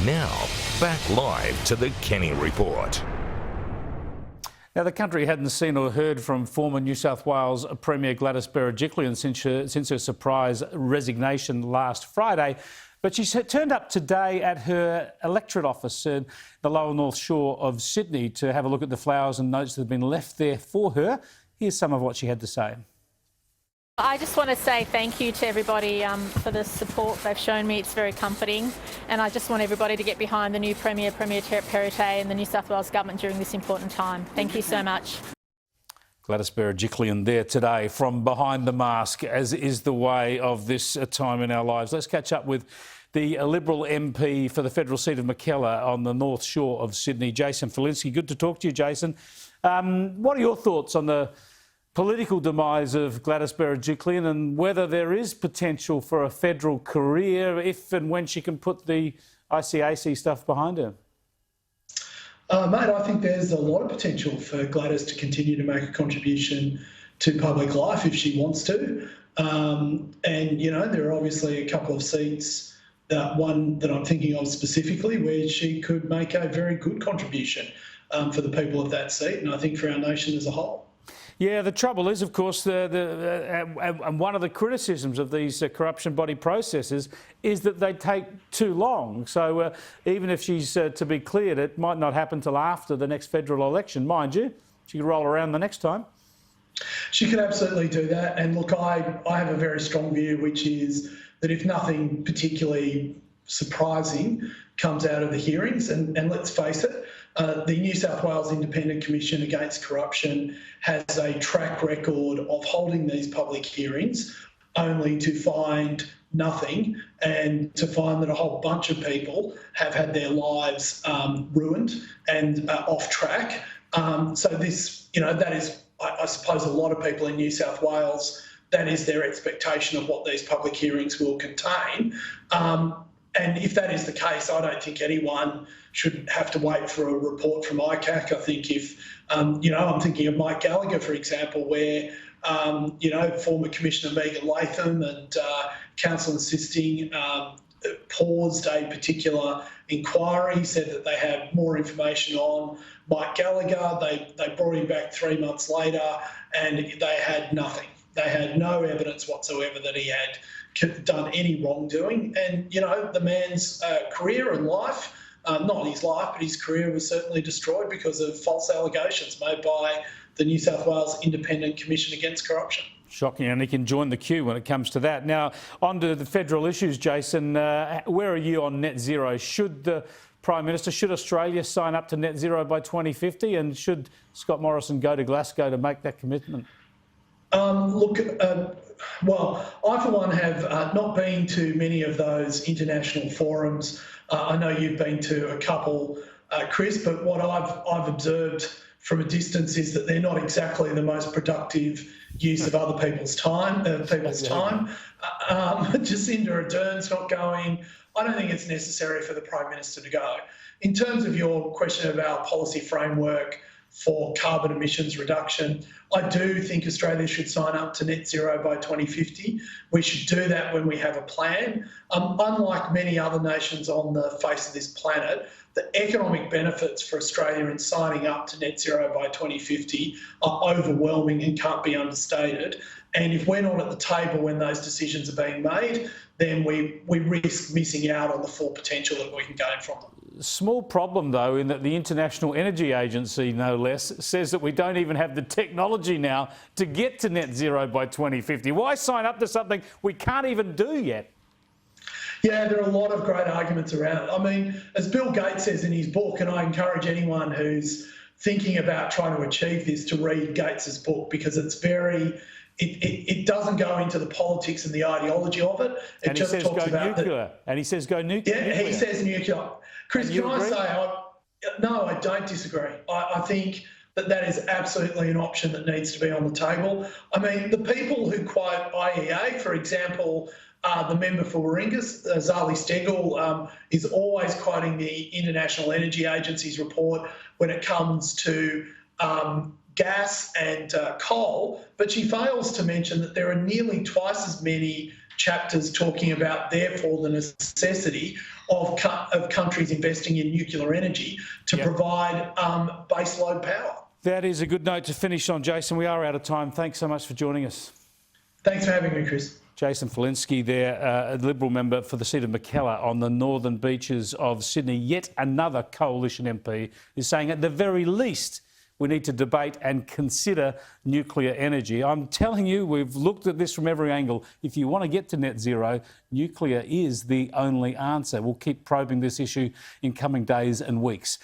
Now, back live to the Kenny Report. Now, the country hadn't seen or heard from former New South Wales Premier Gladys Berejiklian since her surprise resignation last Friday. But she turned up today at her electorate office in the lower North Shore of Sydney to have a look at the flowers and notes that have been left there for her. Here's some of what she had to say. I just want to say thank you to everybody for the support they've shown me. It's very comforting, and I just want everybody to get behind the new Premier Perrottet and the New South Wales Government during this important time. Thank you so much. Gladys Berejiklian there today from behind the mask, as is the way of this time in our lives. Let's catch up with the Liberal MP for the federal seat of Mackellar on the North Shore of Sydney, Jason Falinski. Good to talk to you, Jason. What are your thoughts on the political demise of Gladys Berejiklian and whether there is potential for a federal career if and when she can put the ICAC stuff behind her? Mate, I think there's a lot of potential for Gladys to continue to make a contribution to public life if she wants to. And, you know, there are obviously a couple of seats, one that I'm thinking of specifically, where she could make a very good contribution for the people of that seat, and I think for our nation as a whole. Yeah, the trouble is, of course, and one of the criticisms of these corruption body processes is that they take too long. So even if she's to be cleared, it might not happen till after the next federal election. Mind you, she could roll around the next time. She could absolutely do that. And look, I have a very strong view, which is that if nothing particularly surprising comes out of the hearings, and let's face it, the New South Wales Independent Commission Against Corruption has a track record of holding these public hearings only to find nothing and to find that a whole bunch of people have had their lives ruined and off track. So this, you know, that is, I suppose, a lot of people in New South Wales, that is their expectation of what these public hearings will contain. And if that is the case, I don't think anyone should have to wait for a report from ICAC. I think if, you know, I'm thinking of Mike Gallagher, for example, where, you know, former Commissioner Megan Latham and council insisting paused a particular inquiry, said that they had more information on Mike Gallagher. They brought him back 3 months later and they had nothing. They had no evidence whatsoever that he had done any wrongdoing. And, you know, the man's career and life, not his life, but his career was certainly destroyed because of false allegations made by the New South Wales Independent Commission Against Corruption. Shocking, and he can join the queue when it comes to that. Now, on to the federal issues, Jason. Where are you on net zero? Should the Prime Minister, should Australia sign up to net zero by 2050? And should Scott Morrison go to Glasgow to make that commitment? Look, well, I for one have not been to many of those international forums. I know you've been to a couple, Chris, but what I've observed from a distance is that they're not exactly the most productive use of other people's time. Jacinda Ardern's not going. I don't think it's necessary for the Prime Minister to go. In terms of your question about policy framework for carbon emissions reduction, I do think Australia should sign up to net zero by 2050. We should do that when we have a plan. Unlike many other nations on the face of this planet, the economic benefits for Australia in signing up to net zero by 2050 are overwhelming and can't be understated. And if we're not at the table when those decisions are being made, then we risk missing out on the full potential that we can gain from them. Small problem, though, in that the International Energy Agency, no less, says that we don't even have the technology now to get to net zero by 2050. Why sign up to something we can't even do yet? Yeah, there are a lot of great arguments around it. I mean, as Bill Gates says in his book, and I encourage anyone who's thinking about trying to achieve this to read Gates's book, because it's very... It doesn't go into the politics and the ideology of it. It just talks about nuclear. And he says go nuclear. Yeah, he says nuclear. Chris, can I say, no, I don't disagree. I think that is absolutely an option that needs to be on the table. I mean, the people who quote IEA, for example, the member for Warringah, Zali Steggall, is always quoting the International Energy Agency's report when it comes to gas and coal, but she fails to mention that there are nearly twice as many chapters talking about, therefore, the necessity of countries investing in nuclear energy to provide baseload power. That is a good note to finish on, Jason. We are out of time. Thanks so much for joining us. Thanks for having me, Chris. Jason Falinski there, a Liberal member for the seat of Mackellar on the northern beaches of Sydney. Yet another coalition MP is saying at the very least we need to debate and consider nuclear energy. I'm telling you, we've looked at this from every angle. If you want to get to net zero, nuclear is the only answer. We'll keep probing this issue in coming days and weeks.